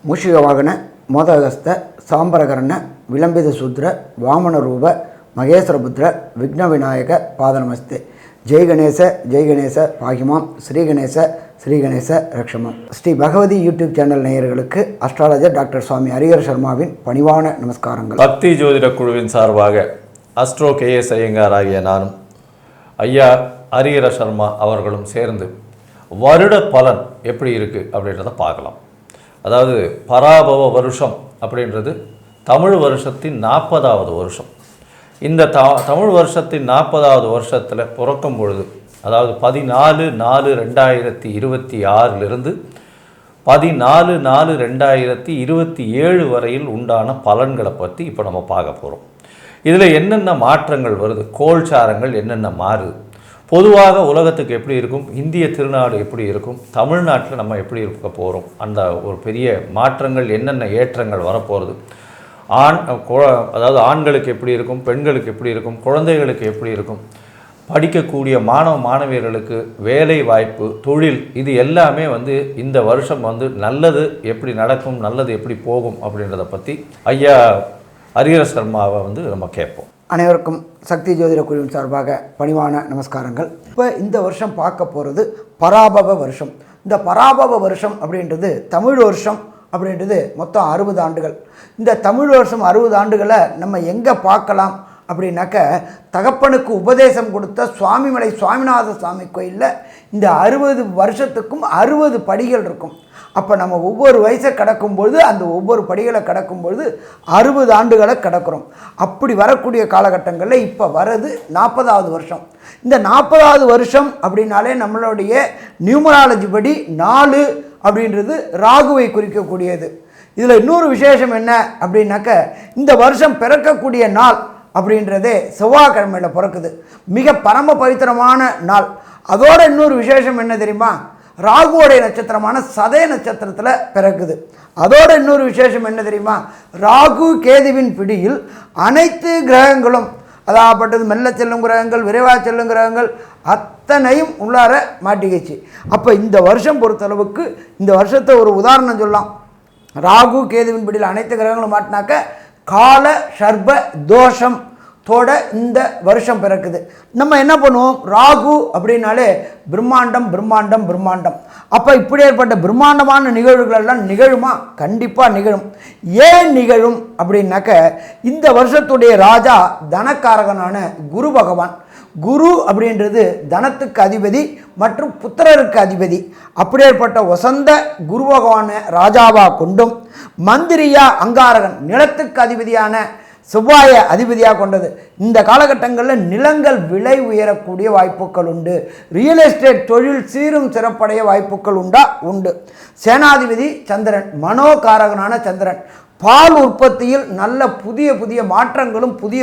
ಮೂಷಿಕವಾಹನ ಮೋದಗಸ್ತ ಸಾಂಬರಕರ್ಣ ವಿಳಂಬಿತ ಶೂದ್ರ ವಾಮನ ರೂಪ ಮಹೇಶ್ವರಪುತ್ರ ವಿಘ್ನ Vinayaka ಪಾದನಮಸ್ತೆ. Jai Ganesha பாகிமாம் Sri Ganesha ரக்ஷமாம். Sri Bhagavathi YouTube channel நேயர்களுக்கு அஸ்ட்ராலஜர் டாக்டர் சுவாமி ஹரிஹர சர்மாவின் பணிவான நமஸ்காரங்கள். பக்தி ஜோதிட குழுவின் சார்பாக அஸ்ட்ரோ KS ஐயங்கார் ஆகிய நானும் ஐயா ஹரிஹர சர்மா அவர்களும் சேர்ந்து வருட பலன் எப்படி இருக்குது அப்படின்றத பார்க்கலாம். அதாவது பராபவ வருஷம் அப்படின்றது தமிழ் வருஷத்தின் 40வது வருஷம். இந்த தமிழ் வருஷத்தின் 40வது வருஷத்தில் பிறக்கும் பொழுது, அதாவது 14/4/2026 14/4/2027 வரையில் உண்டான பலன்களை பற்றி இப்போ நம்ம பார்க்க போகிறோம். இதில் என்னென்ன மாற்றங்கள் வருது, கோல்சாரங்கள் என்னென்ன மாறுது, பொதுவாக உலகத்துக்கு எப்படி இருக்கும், இந்திய திருநாடு எப்படி இருக்கும், தமிழ்நாட்டில் நம்ம எப்படி இருக்க போகிறோம், அந்த ஒரு பெரிய மாற்றங்கள் என்னென்ன ஏற்றங்கள் வரப்போகிறது, அதாவது ஆண்களுக்கு எப்படி இருக்கும், பெண்களுக்கு எப்படி இருக்கும், குழந்தைகளுக்கு எப்படி இருக்கும், படிக்கக்கூடிய மாணவியர்களுக்கு வேலை வாய்ப்பு, தொழில், இது எல்லாமே இந்த வருஷம் நல்லது எப்படி நடக்கும், நல்லது எப்படி போகும் அப்படின்றத பற்றி ஐயா ஹரிஹர சர்மாவை நம்ம கேட்போம். அனைவருக்கும் சக்தி ஜோதிட குழுவின் சார்பாக பணிவான நமஸ்காரங்கள். இப்போ இந்த வருஷம் பார்க்க போகிறது பராபவ வருஷம். இந்த பராபவ வருஷம் அப்படின்றது தமிழ் வருஷம் அப்படின்றது மொத்தம் 60 ஆண்டுகள். இந்த தமிழ் வருஷம் 60 ஆண்டுகளை நம்ம எங்கே பார்க்கலாம் அப்படின்னாக்க, தகப்பனுக்கு உபதேசம் கொடுத்த சுவாமிமலை சுவாமிநாத சுவாமி கோயிலில் இந்த 60 வருஷத்துக்கும் 60 படிகள் இருக்கும். அப்போ நம்ம ஒவ்வொரு வயசை கடக்கும்பொழுது, அந்த ஒவ்வொரு படிகளை கடக்கும்பொழுது 60 ஆண்டுகளை கடக்கிறோம். அப்படி வரக்கூடிய காலகட்டங்களில் இப்போ வர்றது 40வது வருஷம். இந்த 40வது வருஷம் அப்படின்னாலே நம்மளுடைய நியூமராலஜி படி 4 அப்படின்றது ராகுவை குறிக்கக்கூடியது. இதில் இன்னொரு விசேஷம் என்ன அப்படின்னாக்க, இந்த வருஷம் பிறக்கக்கூடிய நாள் அப்படின்றதே செவ்வாய்க்கிழமையில் பிறக்குது. மிக பரம பவித்திரமான நாள். அதோட இன்னொரு விசேஷம் என்ன தெரியுமா, ராகுவோடைய நட்சத்திரமான சதய நட்சத்திரத்தில் பிறக்குது. அதோட இன்னொரு விசேஷம் என்ன தெரியுமா, ராகு கேதுவின் பிடியில் அனைத்து கிரகங்களும், அதாகப்பட்டது மெல்ல செல்லும் கிரகங்கள், விரைவாக செல்லும் கிரகங்கள் அத்தனையும் உள்ளார மாட்டிக்கிச்சு. அப்போ இந்த வருஷம் பொறுத்தளவுக்கு இந்த வருஷத்தை ஒரு உதாரணம் சொல்லலாம். ராகு கேதுவின் பிடியில் அனைத்து கிரகங்களும் மாட்டினாக்க கால சர்ப தோஷம் தோட இந்த வருஷம் பிறக்குது. நம்ம என்ன பண்ணுவோம், ராகு அப்படின்னாலே பிரம்மாண்டம் பிரம்மாண்டம் பிரம்மாண்டம். அப்போ இப்படி ஏற்பட்ட பிரம்மாண்டமான நிகழ்வுகள் எல்லாம் நிகழுமா? கண்டிப்பாக நிகழும். ஏன் நிகழும் அப்படின்னாக்க, இந்த வருஷத்துடைய ராஜா தனக்காரகனான குரு பகவான். குரு அப்படின்றது தனத்துக்கு அதிபதி மற்றும் புத்திரருக்கு அதிபதி. அப்படியேற்பட்ட வசந்த குரு பகவானை ராஜாவாக கொண்டும், மந்திரியா அங்காரகன் நிலத்துக்கு அதிபதியான செவ்வாய அதிபதியாக கொண்டது. இந்த காலகட்டங்களில் நிலங்கள் விலை உயரக்கூடிய வாய்ப்புகள் உண்டு. ரியல் எஸ்டேட் தொழில் சீரும் சிறப்படைய வாய்ப்புகள் உண்டு. சேனாதிபதி சந்திரன், மனோகாரகனான சந்திரன். பால் உற்பத்தியில் நல்ல புதிய மாற்றங்களும் புதிய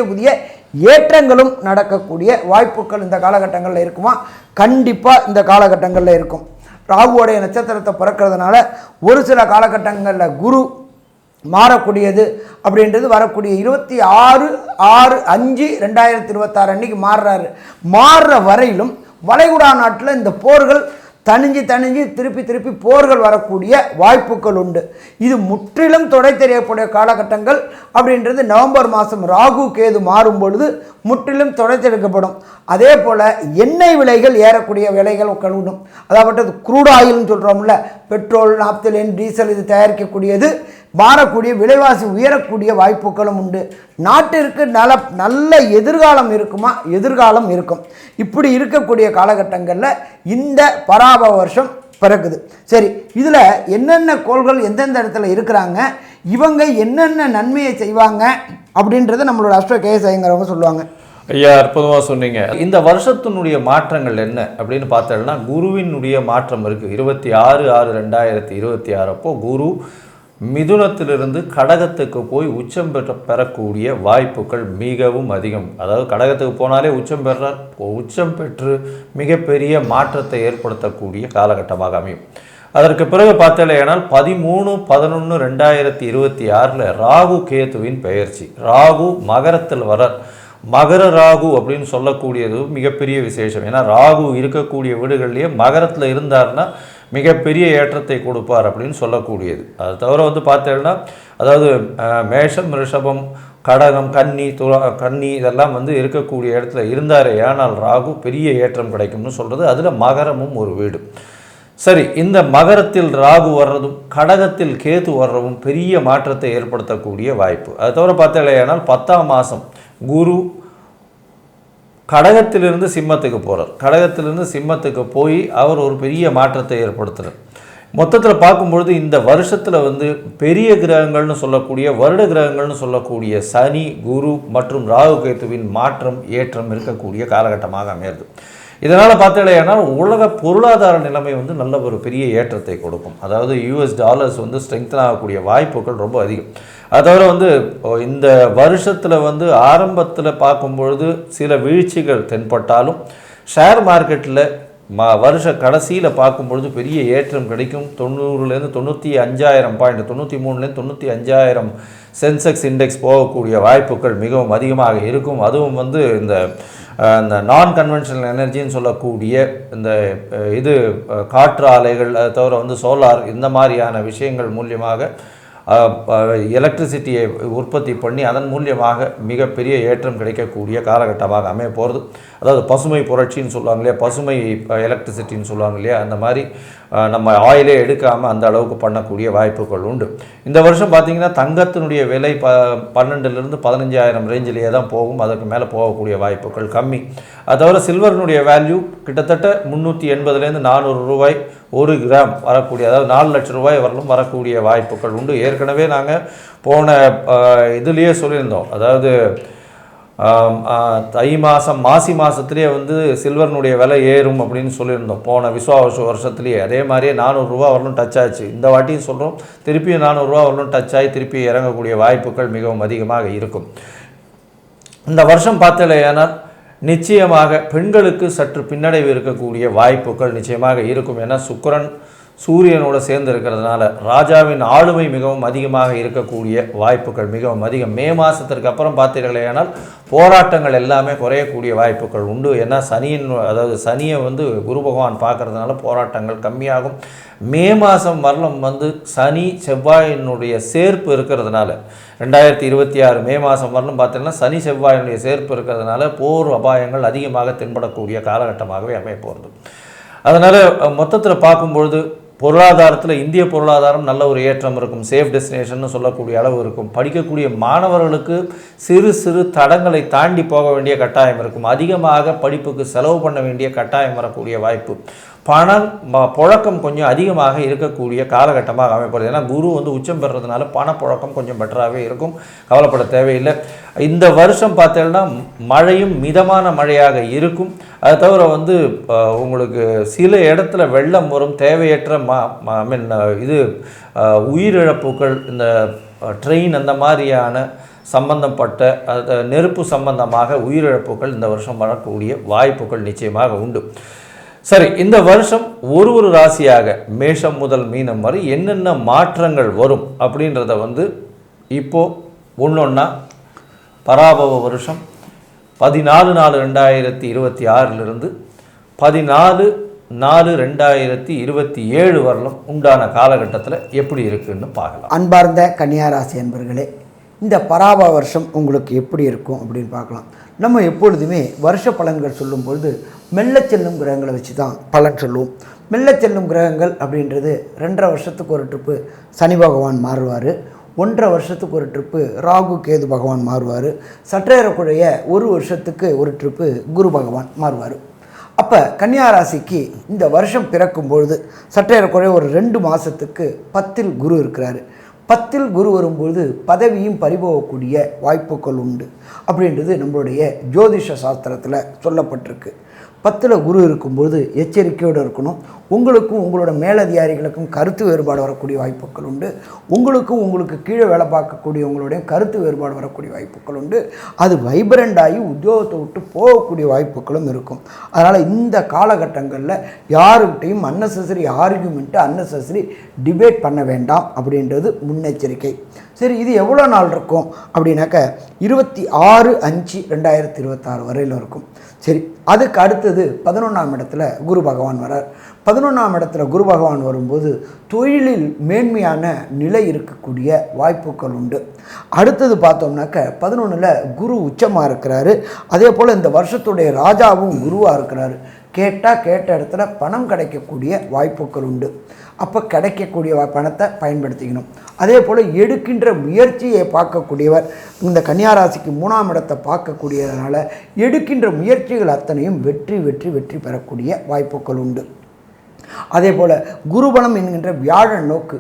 ஏற்றங்களும் நடக்கக்கூடிய வாய்ப்புகள் இந்த காலகட்டங்களில் இருக்குமா? கண்டிப்பாக இந்த காலகட்டங்களில் இருக்கும். ராகுவோடைய நட்சத்திரத்தை பிறக்கிறதுனால ஒரு சில காலகட்டங்களில் குரு மாறக்கூடியது அப்படின்றது வரக்கூடிய 26/6/5/2026 அன்னைக்கு மாறுற வரையிலும் வளைகுடா நாட்டில் இந்த போர்கள் தணிஞ்சு திருப்பி போர்கள் வரக்கூடிய வாய்ப்புகள் உண்டு. இது முற்றிலும் தொடை தெரியக்கூடிய காலகட்டங்கள் அப்படின்றது நவம்பர் மாதம் ராகு கேது மாறும் பொழுது முற்றிலும் தொடைத்தெடுக்கப்படும். அதே போல் எண்ணெய் விலைகள் ஏறக்கூடிய விலைகள் உண்டும். அதாவது க்ரூட் ஆயில்னு சொல்கிறோம்ல, பெட்ரோல், நாப்தலின், டீசல், இது தயாரிக்கக்கூடியது மாறக்கூடிய, விலைவாசி உயரக்கூடிய வாய்ப்புகளும் உண்டு. நாட்டிற்கு நல்ல எதிர்காலம் இருக்குமா? எதிர்காலம் இருக்கும். இப்படி இருக்கக்கூடிய காலகட்டங்களில் இந்த பராபவ வருஷம் பிறக்குது. சரி, இதில் என்னென்ன கோள்கள் எந்தெந்த இடத்துல இருக்கிறாங்க, இவங்க என்னென்ன நன்மையை செய்வாங்க அப்படின்றத நம்மளோட அஸ்ட்ரோ KS ஐயங்காரவங்க சொல்லுவாங்க. ஐயா, அற்புதமாக சொன்னீங்க. இந்த வருஷத்தினுடைய மாற்றங்கள் என்ன அப்படின்னு பார்த்தோம்னா, குருவினுடைய மாற்றம் இருக்குது. 26/6/2026 அப்போ குரு மிதுனத்திலிருந்து கடகத்துக்கு போய் உச்சம் பெறக்கூடிய வாய்ப்புகள் மிகவும் அதிகம். அதாவது கடகத்துக்கு போனாலே உச்சம் பெற்று மிகப்பெரிய மாற்றத்தை ஏற்படுத்தக்கூடிய காலகட்டமாக அமையும். அதற்கு பிறகு பார்த்தலையானால் 13/11/2026 ராகு கேதுவின் பெயர்ச்சி. ராகு மகரத்தில் மகர ராகு அப்படின்னு சொல்லக்கூடியது மிகப்பெரிய விசேஷம். ஏன்னா ராகு இருக்கக்கூடிய வீடுகள்லேயே மகரத்தில் இருந்தார்னா மிகப்பெரிய ஏற்றத்தை கொடுப்பார் அப்படின்னு சொல்லக்கூடியது. அது தவிர வந்து பார்த்தீங்கன்னா அதாவது மேஷம், ரிஷபம், கடகம், கன்னி இதெல்லாம் வந்து இருக்கக்கூடிய இடத்துல இருந்தாரே ஆனால் ராகு பெரிய ஏற்றம் கிடைக்கும்னு சொல்கிறது. அதில் மகரமும் ஒரு வீடு. சரி, இந்த மகரத்தில் ராகு வர்றதும் கடகத்தில் கேது வர்றதும் பெரிய மாற்றத்தை ஏற்படுத்தக்கூடிய வாய்ப்பு. அது தவிர பார்த்தீங்கன்னா 10ஆம் மாதம் குரு கடகத்திலிருந்து சிம்மத்துக்கு போகிறார். கடகத்திலிருந்து சிம்மத்துக்கு போய் அவர் ஒரு பெரிய மாற்றத்தை ஏற்படுத்துகிறார். மொத்தத்தில் பார்க்கும்பொழுது இந்த வருஷத்தில் வந்து பெரிய கிரகங்கள்னு சொல்லக்கூடிய வருட கிரகங்கள்னு சொல்லக்கூடிய சனி, குரு மற்றும் ராகு கேத்துவின் மாற்றம் ஏற்றம் இருக்கக்கூடிய காலகட்டமாக அமையிறது. இதனால் பார்த்தீங்கன்னா உலக பொருளாதார நிலைமை வந்து நல்ல ஒரு பெரிய ஏற்றத்தை கொடுக்கும். அதாவது யூஎஸ் டாலர்ஸ் வந்து ஸ்ட்ரெங்தன் ஆகக்கூடிய வாய்ப்புகள் ரொம்ப அதிகம். அது தவிர வந்து இந்த வருஷத்தில் வந்து ஆரம்பத்தில் பார்க்கும்பொழுது சில வீழ்ச்சிகள் தென்பட்டாலும் ஷேர் மார்க்கெட்டில் வருஷ கடைசியில் பார்க்கும்பொழுது பெரிய ஏற்றம் கிடைக்கும். 90லேருந்து 95,000 பாயிண்ட், 93லேருந்து 95,000 சென்செக்ஸ் இண்டெக்ஸ் போகக்கூடிய வாய்ப்புகள் மிகவும் அதிகமாக இருக்கும். அதுவும் வந்து இந்த நான் கன்வென்ஷனல் எனர்ஜின்னு சொல்லக்கூடிய இந்த காற்று ஆலைகள், அதை தவிர வந்து சோலார், இந்த மாதிரியான விஷயங்கள் மூலியமாக எலக்ட்ரிசிட்டியை உற்பத்தி பண்ணி அதன் மூலியமாக மிகப்பெரிய ஏற்றம் கிடைக்கக்கூடிய காலகட்டமாக அமைய போகிறது. அதாவது பசுமை புரட்சின்னு சொல்லுவாங்க இல்லையா, பசுமை எலக்ட்ரிசிட்டின்னு சொல்லுவாங்க இல்லையா, அந்த மாதிரி நம்ம ஆயிலே எடுக்காமல் அந்த அளவுக்கு பண்ணக்கூடிய வாய்ப்புகள் உண்டு. இந்த வருஷம் பார்த்திங்கன்னா தங்கத்தினுடைய விலை 12,000 15,000 ரேஞ்சிலேயே தான் போகும். அதற்கு மேலே போகக்கூடிய வாய்ப்புகள் கம்மி. அது தவிர சில்வரினுடைய வேல்யூ கிட்டத்தட்ட 380லேருந்து 400 ரூபாய் 1 கிராம் வரக்கூடிய, அதாவது 4 லட்சம் ரூபாய் வரலும் வரக்கூடிய வாய்ப்புகள் உண்டு. ஏற்கனவே நாங்கள் போன இதுலேயே சொல்லியிருந்தோம். அதாவது தை மாதம் மாசி மாதத்துலேயே வந்து சில்வர்னுடைய விலை ஏறும் அப்படின்னு சொல்லியிருந்தோம் போன விஸ்வாவச வருஷத்துலேயே. அதே மாதிரியே 400 ரூபா வரலும் டச் ஆச்சு. இந்த வாட்டியும் சொல்கிறோம், திருப்பியும் 400 ரூபா வரலும் டச் ஆகி திருப்பி இறங்கக்கூடிய வாய்ப்புகள் மிகவும் அதிகமாக இருக்கும். இந்த வருஷம் பார்த்தலையானால் நிச்சயமாக பெண்களுக்கு சற்று பின்னடைவு இருக்கக்கூடிய வாய்ப்புகள் நிச்சயமாக இருக்கும். ஏன்னா சுக்கிரன் சூரியனோடு சேர்ந்து இருக்கிறதுனால ராஜாவின் ஆளுமை மிகவும் அதிகமாக இருக்கக்கூடிய வாய்ப்புகள் மிகவும் அதிகம். மே மாதத்திற்கு அப்புறம் பார்த்தீர்களேனால் போராட்டங்கள் எல்லாமே குறையக்கூடிய வாய்ப்புகள் உண்டு. ஏன்னா சனியை வந்து குரு பகவான் பார்க்கறதுனால போராட்டங்கள் கம்மியாகும். மே மாதம் வரலும் வந்து சனி செவ்வாயினுடைய சேர்ப்பு இருக்கிறதுனால 2026 மே மாதம் வரலும் பார்த்தீங்கன்னா சனி செவ்வாயினுடைய சேர்ப்பு இருக்கிறதுனால போர் அபாயங்கள் அதிகமாக தென்படக்கூடிய காலகட்டமாகவே அமைய போகிறது. அதனால் மொத்தத்தில் பார்க்கும்பொழுது பொருளாதாரத்தில் இந்திய பொருளாதாரம் நல்ல ஒரு ஏற்றம் இருக்கும். சேஃப் டெஸ்டினேஷன் சொல்லக்கூடிய அளவு இருக்கும். படிக்கக்கூடிய மாணவர்களுக்கு சிறு சிறு தடங்களை தாண்டி போக வேண்டிய கட்டாயம் இருக்கும். அதிகமாக படிப்புக்கு செலவு பண்ண வேண்டிய கட்டாயம் வரக்கூடிய வாய்ப்பு, புழக்கம் கொஞ்சம் அதிகமாக இருக்கக்கூடிய காலகட்டமாக அமைப்படுது. ஏன்னா குரு வந்து உச்சம் பெறுறதுனால பணப்புழக்கம் கொஞ்சம் பெட்டராகவே இருக்கும், கவலைப்பட தேவையில்லை. இந்த வருஷம் பார்த்தீங்கன்னா மழையும் மிதமான மழையாக இருக்கும். அது தவிர வந்து உங்களுக்கு சில இடத்துல வெள்ளம் வரும், தேவையற்ற உயிரிழப்புகள், இந்த ட்ரெயின் அந்த மாதிரியான சம்பந்தப்பட்ட நெருப்பு சம்பந்தமாக உயிரிழப்புகள் இந்த வருஷம் வரக்கூடிய வாய்ப்புகள் நிச்சயமாக உண்டு. சரி, இந்த வருஷம் ஒரு ராசியாக மேஷம் முதல் மீனம் வரை என்னென்ன மாற்றங்கள் வரும் அப்படின்றத வந்து இப்போது ஒன்றொன்னா பராபவ வருஷம் 14/4/2026 14/4/2027 வரலும் உண்டான காலகட்டத்தில் எப்படி இருக்குன்னு பார்க்கலாம். அன்பார்ந்த கன்னியாராசி அன்பர்களே, இந்த பராபவ வருஷம் உங்களுக்கு எப்படி இருக்கும் அப்படின்னு பார்க்கலாம். நம்ம எப்பொழுதுமே வருஷ பலன்கள் சொல்லும்பொழுது மெல்ல செல்லும் கிரகங்களை வச்சு தான் பலன் சொல்லுவோம். மெல்ல செல்லும் கிரகங்கள் அப்படின்றது 2.5 வருஷத்துக்கு ஒரு ட்ரிப்பு சனி பகவான் மாறுவார், 1.5 வருஷத்துக்கு ஒரு ட்ரிப்பு ராகு கேது பகவான் மாறுவார், சற்றேறக்குறைய 1 வருஷத்துக்கு ஒரு ட்ரிப்பு குரு பகவான் மாறுவார். அப்போ கன்னியாராசிக்கு இந்த வருஷம் பிறக்கும்பொழுது சற்றேறக்குறைய ஒரு 2 மாதத்துக்கு 10ல் குரு இருக்கிறாரு. 10ல் குரு வரும்பொழுது பதவியும் பறிபோகக்கூடிய வாய்ப்புகள் உண்டு அப்படின்றது நம்மளுடைய ஜோதிஷ சாஸ்திரத்தில் சொல்லப்பட்டிருக்கு. 10ல் குரு இருக்கும்போது எச்சரிக்கையோடு இருக்கணும். உங்களுக்கும் உங்களோட மேலதிகாரிகளுக்கும் கருத்து வேறுபாடு வரக்கூடிய வாய்ப்புகள் உண்டு. உங்களுக்கு கீழே வேலை பார்க்கக்கூடியவங்களுடைய கருத்து வேறுபாடு வரக்கூடிய வாய்ப்புகள் உண்டு. அது வைப்ரண்டாகி உத்தியோகத்தை விட்டு போகக்கூடிய வாய்ப்புகளும் இருக்கும். அதனால் இந்த காலகட்டங்களில் யாருக்கிட்டையும் அன்னெசரி ஆர்கியூமெண்ட்டு, அன்னெசரி டிபேட் பண்ண வேண்டாம் அப்படின்றது முன்னெச்சரிக்கை. சரி, இது எவ்வளோ நாள் இருக்கும் அப்படின்னாக்க 26/5/2026 வரையில் இருக்கும். சரி, அதுக்கு அடுத்தது 11ஆம் இடத்துல குரு பகவான் வரார். 11ஆம் இடத்துல குரு பகவான் வரும்போது தொழிலில் மேன்மையான நிலை இருக்கக்கூடிய வாய்ப்புகள் உண்டு. அடுத்தது பார்த்தோம்னாக்க 11ல் குரு உச்சமாக இருக்கிறாரு. அதே போல் இந்த வருஷத்துடைய ராஜாவும் குருவாக இருக்கிறாரு. கேட்ட இடத்துல பணம் கிடைக்கக்கூடிய வாய்ப்புகள் உண்டு. அப்போ கிடைக்கக்கூடிய பணத்தை பயன்படுத்திக்கணும். அதே போல் எடுக்கின்ற முயற்சியை பார்க்கக்கூடியவர் இந்த கன்னியாராசிக்கு 3ஆம் இடத்தை பார்க்கக்கூடியதுனால எடுக்கின்ற முயற்சிகள் அத்தனையும் வெற்றி பெறக்கூடிய வாய்ப்புகள் உண்டு. அதே போல் குருபலம் என்கின்ற வியாழன் நோக்கு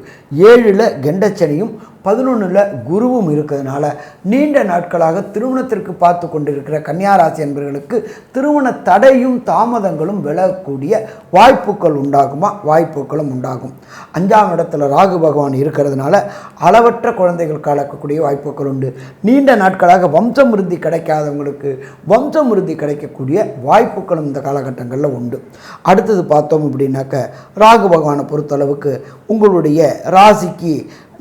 7ல் கெண்டச்சனியும் 11ல் குருவும் இருக்கிறதுனால நீண்ட நாட்களாக திருமணத்திற்கு பார்த்து கொண்டிருக்கிற கன்னியாராசி என்பவர்களுக்கு திருமண தடையும் தாமதங்களும் விலகக்கூடிய வாய்ப்புகள் உண்டாகுமா? வாய்ப்புகளும் உண்டாகும். 5ஆம் இடத்துல ராகு பகவான் இருக்கிறதுனால அளவற்ற குழந்தைகள் கலக்கக்கூடிய வாய்ப்புகள் உண்டு. நீண்ட நாட்களாக வம்சமிருத்தி கிடைக்காதவங்களுக்கு வம்சமிருத்தி கிடைக்கக்கூடிய வாய்ப்புகளும் இந்த காலகட்டங்களில் உண்டு. அடுத்தது பார்த்தோம் அப்படின்னாக்க ராகு பகவானை பொறுத்தளவுக்கு உங்களுடைய ராசிக்கு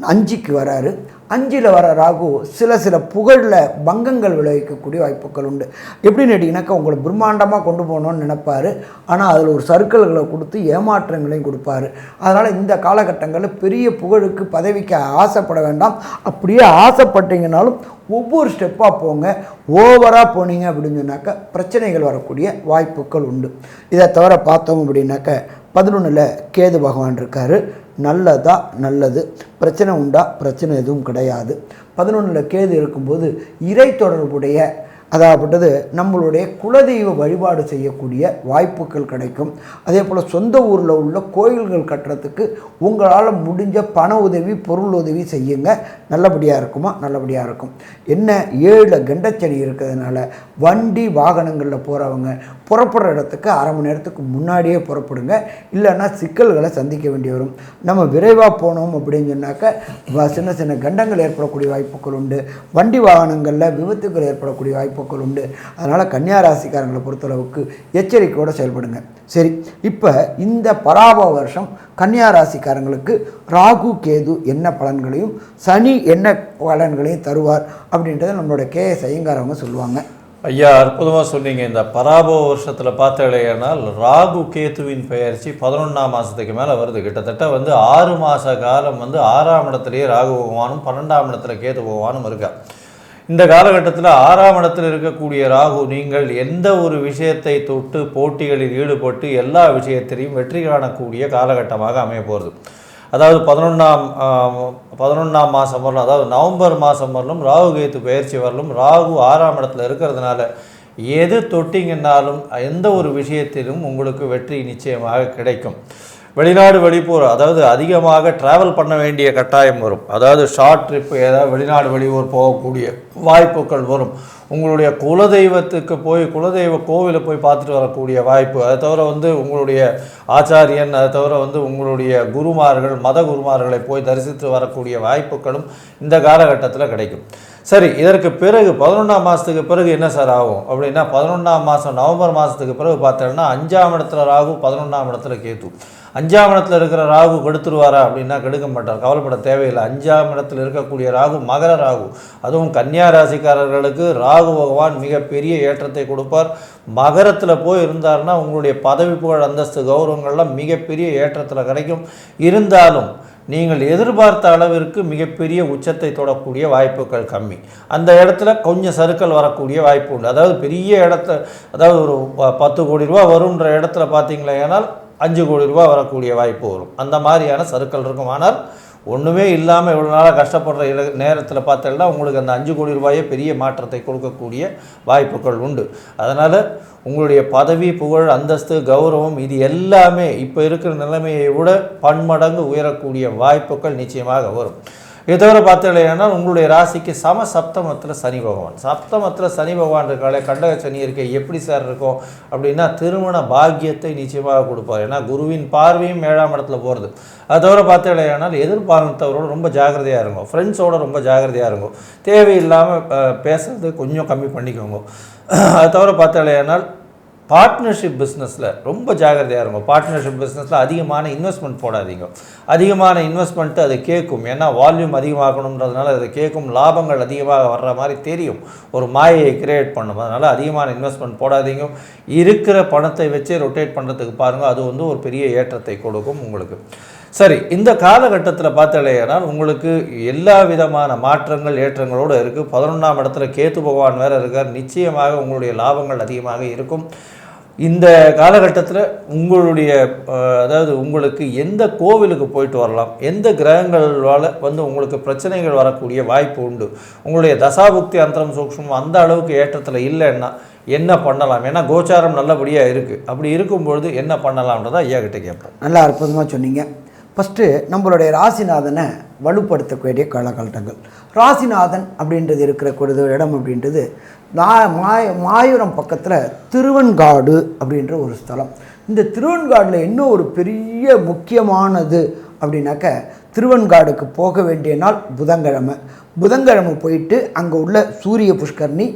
5க்கு வராரு. 5ல் வர ராகு சில புகழில் பங்கங்கள் விளைவிக்கக்கூடிய வாய்ப்புகள் உண்டு. எப்படின்னு கேட்டிங்கனாக்கா உங்களை பிரம்மாண்டமாக கொண்டு போகணும்னு நினைப்பார். ஆனால் அதில் ஒரு சர்க்கிள்களை கொடுத்து ஏமாற்றங்களையும் கொடுப்பார். அதனால் இந்த காலகட்டங்களில் பெரிய புகழுக்கு பதவிக்கு ஆசைப்பட வேண்டாம். அப்படியே ஆசைப்பட்டீங்கனாலும் ஒவ்வொரு ஸ்டெப்பாக போங்க. ஓவராக போனீங்க அப்படின்னு சொன்னாக்கா பிரச்சனைகள் வரக்கூடிய வாய்ப்புகள் உண்டு. இதை தவிர பார்த்தோம் அப்படின்னாக்க 11ல் கேது பகவான் இருக்கார். நல்லது. பிரச்சனை உண்டா? பிரச்சனை எதுவும் கிடையாது. 11ல் கேது இருக்கும்போது இறை தொடர்புடைய அதாகப்பட்டது நம்மளுடைய குலதெய்வ வழிபாடு செய்யக்கூடிய வாய்ப்புகள் கிடைக்கும். அதே போல் சொந்த ஊரில் உள்ள கோயில்கள் கட்டுறதுக்கு உங்களால் முடிஞ்ச பண உதவி பொருள் உதவி செய்யுங்க. நல்லபடியாக இருக்குமா? நல்லபடியாக இருக்கும். என்ன 7ல் கெண்டச்சனி இருக்கிறதுனால வண்டி வாகனங்களில் போகிறவங்க புறப்படுற இடத்துக்கு அரை மணி நேரத்துக்கு முன்னாடியே புறப்படுங்க. இல்லைன்னா சிக்கல்களை சந்திக்க வேண்டி வரும். நம்ம விரைவாக போனோம் அப்படின்னு சொன்னாக்க சின்ன கண்டங்கள் ஏற்படக்கூடிய வாய்ப்புகள் உண்டு. வண்டி வாகனங்களில் விபத்துகள் ஏற்படக்கூடிய வாய்ப்புகள் உண்டு. அதனால் கன்னியாராசிக்காரங்களை பொறுத்தளவுக்கு எச்சரிக்கையோடு செயல்படுங்க. சரி, இப்போ இந்த பராபவ வருஷம் கன்னியாராசிக்காரங்களுக்கு ராகு கேது என்ன பலன்களையும் சனி என்ன பலன்களையும் தருவார் அப்படின்றத நம்மளோட கேஎஸ் ஐயங்கார் அவங்க சொல்லுவாங்க. ஐயா, அற்புதமாக சொன்னீங்க. இந்த பராபவ வருஷத்தில் பார்த்தாலேயானால் ராகு கேத்துவின் பெயர்ச்சி 11ஆம் மாதத்துக்கு மேலே வருது. கிட்டத்தட்ட 6 மாத காலம் 6ஆம் இடத்துலையே ராகு பகவானும் 12ஆம் இடத்துல கேது பகவானும் இருக்கா. இந்த காலகட்டத்தில் 6ஆம் இடத்தில் இருக்கக்கூடிய ராகு நீங்கள் எந்த ஒரு விஷயத்தை தொட்டு போட்டிகளில் ஈடுபட்டு எல்லா விஷயத்திலையும் வெற்றி காணக்கூடிய காலகட்டமாக அமைய போகிறது. அதாவது 11ஆம் மாதம் வரலும், அதாவது நவம்பர் மாதம் வரலும் ராகு கேத்து பயிற்சி வரலும் ராகு 6ஆம் இடத்துல இருக்கிறதுனால எது தொட்டிங்கன்னாலும் எந்த ஒரு விஷயத்திலும் உங்களுக்கு வெற்றி நிச்சயமாக கிடைக்கும். வெளிநாடு வெளிப்போர், அதாவது அதிகமாக ட்ராவல் பண்ண வேண்டிய கட்டாயம் வரும். அதாவது ஷார்ட் ட்ரிப்பு, ஏதாவது வெளிநாடு வெளியூர் போகக்கூடிய வாய்ப்புகள் வரும். உங்களுடைய குலதெய்வத்துக்கு போய் குலதெய்வ கோவிலை போய் பார்த்துட்டு வரக்கூடிய வாய்ப்பு. அதை தவிர உங்களுடைய ஆச்சாரியன், அதை தவிர உங்களுடைய குருமார்கள், மத குருமார்களை போய் தரிசித்து வரக்கூடிய வாய்ப்புகளும் இந்த காலகட்டத்தில் கிடைக்கும். சரி, இதற்கு பிறகு 11ஆம் மாதத்துக்கு பிறகு என்ன சார் ஆகும் அப்படின்னா, 11ஆம் மாதம் நவம்பர் மாதத்துக்கு பிறகு பார்த்தோன்னா 5ஆம் இடத்துல ராகு, 11ஆம் இடத்துல கேது. 5ஆம் இடத்துல இருக்கிற ராகு கெடுத்துருவாரா அப்படின்னா கெடுக்க மாட்டார், கவலைப்பட தேவையில்லை. 5ஆம் இடத்துல இருக்கக்கூடிய ராகு மகர ராகு. அதுவும் கன்னியா ராசிக்காரர்களுக்கு ராகு பகவான் மிகப்பெரிய ஏற்றத்தை கொடுப்பார். மகரத்தில் போய் இருந்தார்னா உங்களுடைய பதவி புகழ் அந்தஸ்து கௌரவங்கள்லாம் மிகப்பெரிய ஏற்றத்தில் கிடைக்கும். இருந்தாலும் நீங்கள் எதிர்பார்த்த அளவிற்கு மிகப்பெரிய உச்சத்தை தொடக்கூடிய வாய்ப்புகள் கம்மி. அந்த இடத்துல கொஞ்சம் சறுக்கல் வரக்கூடிய வாய்ப்பு உண்டு. அதாவது பெரிய இடத்துல, அதாவது ஒரு 10 கோடி ரூபா வரும்ன்ற இடத்துல பார்த்தீங்களா, ஏன்னால் 5 கோடி ரூபா வரக்கூடிய வாய்ப்பு வரும். அந்த மாதிரியான சறுக்கல் இருக்கும். ஆனால் ஒன்றுமே இல்லாமல் இவ்வளோ நாளாக கஷ்டப்படுற நேரத்தில் பார்த்தீங்கன்னா உங்களுக்கு அந்த 5 கோடி ரூபாயே பெரிய மாற்றத்தை கொடுக்கக்கூடிய வாய்ப்புகள் உண்டு. அதனால் உங்களுடைய பதவி புகழ் அந்தஸ்து கௌரவம் இது எல்லாமே இப்போ இருக்கிற நிலைமையை விட பன்மடங்கு உயரக்கூடிய வாய்ப்புகள் நிச்சயமாக வரும். இதை தவிர பார்த்தீங்கன்னா உங்களுடைய ராசிக்கு சப்தமத்தில் சனி பகவான், சப்தமத்தில் சனி பகவான் இருக்காலே, கண்டக சனி இருக்க எப்படி சார் இருக்கும் அப்படின்னா திருமண பாக்கியத்தை நிச்சயமாக கொடுப்பார். ஏன்னா குருவின் பார்வையும் 7ஆம் இடத்துல போகிறது. அது தவிர பார்த்தீங்கன்னா எதிர்பார்த்தவரோட ரொம்ப ஜாகிரதையாக இருக்கும், ஃப்ரெண்ட்ஸோட ரொம்ப ஜாகிரதையாக இருக்கும், தேவையில்லாமல் பேசுறது கொஞ்சம் கம்மி பண்ணிக்கோங்க. அது தவிர பார்த்தீங்கன்னா பார்ட்னர்ஷிப் பிஸ்னஸில் ரொம்ப ஜாகிரதையாக இருக்கும். பார்ட்னர்ஷிப் பிஸ்னஸில் அதிகமான இன்வெஸ்ட்மெண்ட் போடாதீங்க. அதிகமான இன்வெஸ்ட்மெண்ட்டு அது கேட்கும், ஏன்னா வால்யூம் அதிகமாகணுன்றதுனால அது கேட்கும், லாபங்கள் அதிகமாக வர்ற மாதிரி தெரியும், ஒரு மாயையை கிரியேட் பண்ணும். அதனால் அதிகமான இன்வெஸ்ட்மெண்ட் போடாதீங்க. இருக்கிற பணத்தை வச்சே ரொட்டேட் பண்ணுறதுக்கு பாருங்கள், அது வந்து ஒரு பெரிய ஏற்றத்தை கொடுக்கும் உங்களுக்கு. சரி, இந்த காலகட்டத்தில் பார்த்தாலேனால் உங்களுக்கு எல்லா விதமான மாற்றங்கள் ஏற்றங்களோடு இருக்குது. 11ஆம் இடத்துல கேத்து பகவான் வேறு இருக்கார். நிச்சயமாக உங்களுடைய லாபங்கள் அதிகமாக இருக்கும். இந்த காலகட்டத்தில் உங்களுடைய அதாவது உங்களுக்கு எந்த கோவிலுக்கு போயிட்டு வரலாம், எந்த கிரகங்களால் வந்து உங்களுக்கு பிரச்சனைகள் வரக்கூடிய வாய்ப்பு உண்டு, உங்களுடைய தசாபுக்தி அந்தரம் சூக்ஷ்மம் அந்த அளவுக்கு ஏற்றத்தில் இல்லைன்னா என்ன பண்ணலாம், ஏன்னா கோச்சாரம் நல்லபடியாக இருக்குது. அப்படி இருக்கும்பொழுது என்ன பண்ணலாம்ன்றதை ஐயா கிட்டே கேட்போம். நல்லா அற்புதமாக சொன்னீங்க. ஃபஸ்ட்டு நம்மளுடைய ராசிநாதனை வலுப்படுத்தக்கூடிய காலகட்டங்கள். ராசிநாதன் அப்படின்றது இருக்கிற இடம் அப்படின்றது மாயூரம் பக்கத்தில் திருவெண்காடு அப்படின்ற ஒரு ஸ்தலம். இந்த திருவெண்காடில் இன்னும் ஒரு பெரிய முக்கியமானது அப்படின்னாக்க, திருவெண்காடுக்கு போக வேண்டிய நாள் புதன்கிழமை போயிட்டு அங்கே உள்ள சூரிய புஷ்கரணி,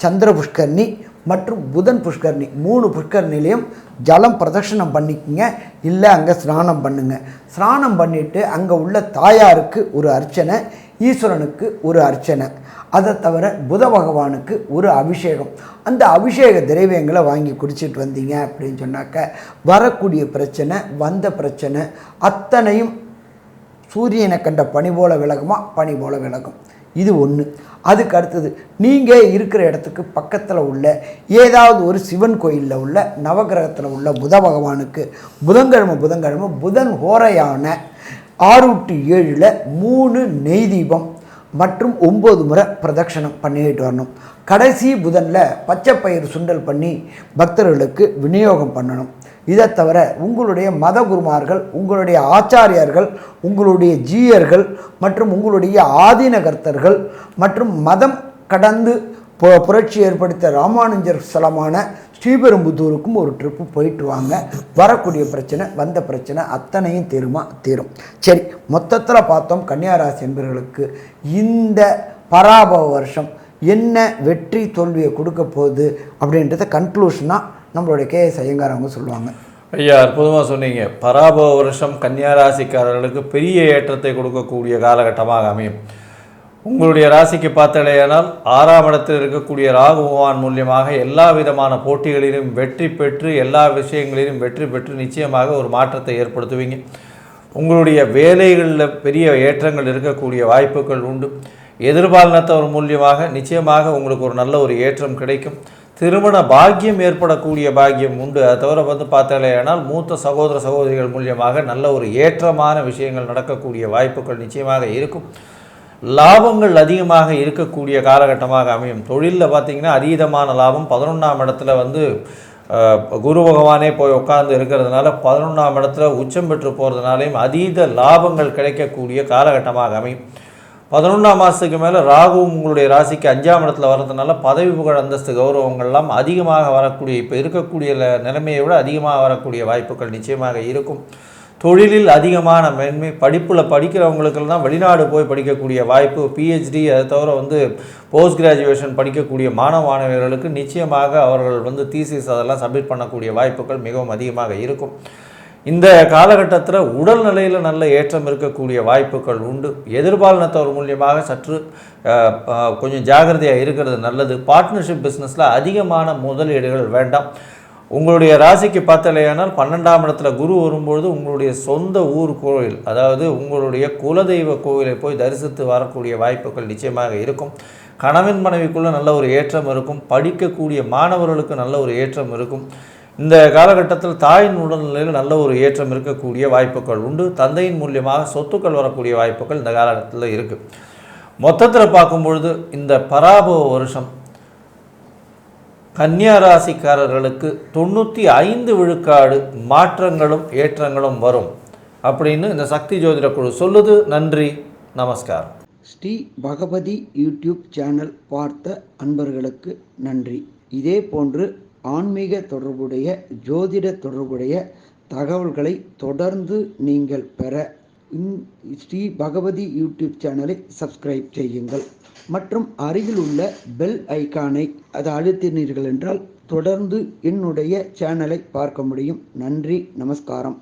சந்திர புஷ்கரணி மற்றும் புதன் புஷ்கரணி 3 புஷ்கரணிலையும் ஜலம் பிரதட்சணம் பண்ணிக்கங்க, இல்லை அங்கே ஸ்நானம் பண்ணுங்க. ஸ்நானம் பண்ணிவிட்டு அங்கே உள்ள தாயாருக்கு ஒரு அர்ச்சனை, ஈஸ்வரனுக்கு ஒரு அர்ச்சனை, அதை தவிர புத பகவானுக்கு ஒரு அபிஷேகம். அந்த அபிஷேக திரவியங்களை வாங்கி குடிச்சிட்டு வந்தீங்க அப்படின்னு சொன்னாக்க வரக்கூடிய பிரச்சனை, வந்த பிரச்சனை அத்தனையும் சூரியனை கண்ட பனி போல விலகுமா, பனி போல விலகும். இது ஒன்று. அதுக்கு அடுத்தது, நீங்கள் இருக்கிற இடத்துக்கு பக்கத்தில் உள்ள ஏதாவது ஒரு சிவன் கோயிலில் உள்ள நவகிரகத்தில் உள்ள புத பகவானுக்கு புதன்கிழமை புதன் ஹோரையான 6 to 7 3 நெய் தீபம் மற்றும் 9 முறை பிரதட்சணம் பண்ணிட்டு வரணும். கடைசி புதனில் பச்சை பயிறு சுண்டல் பண்ணி பக்தர்களுக்கு விநியோகம் பண்ணணும். இதை தவிர உங்களுடைய மத குருமார்கள், உங்களுடைய ஆச்சாரியர்கள், உங்களுடைய ஜீயர்கள் மற்றும் உங்களுடைய ஆதீனகர்த்தர்கள் மற்றும் மதம் கடந்து புரட்சி ஏற்படுத்த ராமானுஜர் ஸ்தலமான ஸ்ரீபெரும்புதூருக்கும் ஒரு ட்ரிப்பு போயிட்டு வாங்க. வரக்கூடிய பிரச்சனை, வந்த பிரச்சனை அத்தனையும் தீரும். சரி, மொத்தத்தில் பார்த்தோம் கன்னியாராசி என்பவர்களுக்கு இந்த பராபவ வருஷம் என்ன வெற்றி தோல்வியை கொடுக்க போகுது அப்படின்றத கன்க்ளூஷனாக நம்மளுடைய KS ஐயங்கார் அவங்க சொல்லுவாங்க. ஐயா, அற்புதமாக சொன்னீங்க. பராபவ வருஷம் கன்னியாராசிக்காரர்களுக்கு பெரிய ஏற்றத்தை கொடுக்கக்கூடிய காலகட்டமாக அமையும். உங்களுடைய ராசிக்கு பார்த்தாலேயானால் 6ஆம் இடத்தில் இருக்கக்கூடிய ராகு பகவான் மூலியமாக எல்லா விதமான போட்டிகளிலும் வெற்றி பெற்று, எல்லா விஷயங்களிலும் வெற்றி பெற்று நிச்சயமாக ஒரு மாற்றத்தை ஏற்படுத்துவீங்க. உங்களுடைய வேலைகளில் பெரிய ஏற்றங்கள் இருக்கக்கூடிய வாய்ப்புகள் உண்டு. எதிர்பாலினத்தவர் மூலியமாக நிச்சயமாக உங்களுக்கு ஒரு நல்ல ஒரு ஏற்றம் கிடைக்கும். திருமண பாக்கியம் ஏற்படக்கூடிய பாக்கியம் உண்டு. அதை தவிர வந்து பார்த்தாலேயானால் மூத்த சகோதர சகோதரிகள் மூலியமாக நல்ல ஒரு ஏற்றமான விஷயங்கள் நடக்கக்கூடிய வாய்ப்புகள் நிச்சயமாக இருக்கும். லாபங்கள் அதிகமாக இருக்கக்கூடிய காலகட்டமாக அமையும். தொழிலில் பார்த்திங்கன்னா அதீதமான லாபம். 11ஆம் இடத்துல வந்து குரு பகவானே போய் உட்கார்ந்து இருக்கிறதுனால 11ஆம் இடத்துல உச்சம் பெற்று போகிறதுனாலையும் அதீத லாபங்கள் கிடைக்கக்கூடிய காலகட்டமாக அமையும். 11ஆம் மாதத்துக்கு மேலே ராகுவும் உங்களுடைய ராசிக்கு 5ஆம் இடத்துல வர்றதுனால பதவி புகழ் அந்தஸ்து கௌரவங்கள்லாம் அதிகமாக வரக்கூடிய, இப்போ இருக்கக்கூடிய நிலைமையை விட அதிகமாக வரக்கூடிய வாய்ப்புகள் நிச்சயமாக இருக்கும். தொழிலில் அதிகமான மேன்மை. படிப்பில் படிக்கிறவங்களுக்கெல்லாம் வெளிநாடு போய் படிக்கக்கூடிய வாய்ப்பு, PhD, அதை தவிர வந்து போஸ்ட் கிராஜுவேஷன் படிக்கக்கூடிய மாணவர்களுக்கு நிச்சயமாக அவர்கள் வந்து தீசிஸ் அதெல்லாம் சப்மிட் பண்ணக்கூடிய வாய்ப்புகள் மிகவும் அதிகமாக இருக்கும். இந்த காலகட்டத்தில் உடல்நிலையில் நல்ல ஏற்றம் இருக்கக்கூடிய வாய்ப்புகள் உண்டு. எதிர்பாலினத்தவர் மூலியமாக சற்று கொஞ்சம் ஜாகிரதையாக இருக்கிறது நல்லது. பார்ட்னர்ஷிப் பிஸ்னஸில் அதிகமான முதலீடுகள் வேண்டாம். உங்களுடைய ராசிக்கு பார்த்தாலேயானால் 12ஆம் இடத்துல குரு வரும்பொழுது உங்களுடைய சொந்த ஊர் கோவில், அதாவது உங்களுடைய குலதெய்வ கோவிலை போய் தரிசித்து வரக்கூடிய வாய்ப்புகள் நிச்சயமாக இருக்கும். கணவன் மனைவிக்குள்ளே நல்ல ஒரு ஏற்றம் இருக்கும். படிக்கக்கூடிய மாணவர்களுக்கு நல்ல ஒரு ஏற்றம் இருக்கும். இந்த காலகட்டத்தில் தாயின் உடல்நிலையில் நல்ல ஒரு ஏற்றம் இருக்கக்கூடிய வாய்ப்புகள் உண்டு. தந்தையின் மூலியமாக சொத்துக்கள் வரக்கூடிய வாய்ப்புகள் இந்த காலகட்டத்தில் இருக்குது. மொத்தத்தில் பார்க்கும்பொழுது இந்த பராபவ வருஷம் கன்னியாராசிக்காரர்களுக்கு 95 விழுக்காடு மாற்றங்களும் ஏற்றங்களும் வரும் அப்படின்னு இந்த சக்தி ஜோதிட குழு சொல்லுது. நன்றி, நமஸ்காரம். ஸ்ரீ பகவதி யூடியூப் சேனல் பார்த்த அன்பர்களுக்கு நன்றி. இதே போன்று ஆன்மீக தொடர்புடைய, ஜோதிட தொடர்புடைய தகவல்களை தொடர்ந்து நீங்கள் பெற ஸ்ரீ பகவதி யூடியூப் சேனலை சப்ஸ்கிரைப் செய்யுங்கள் மற்றும் அருகில் உள்ள பெல் ஐக்கானை அதை அழுத்தினீர்கள் என்றால் தொடர்ந்து என்னுடைய சேனலை பார்க்க முடியும். நன்றி, நமஸ்காரம்.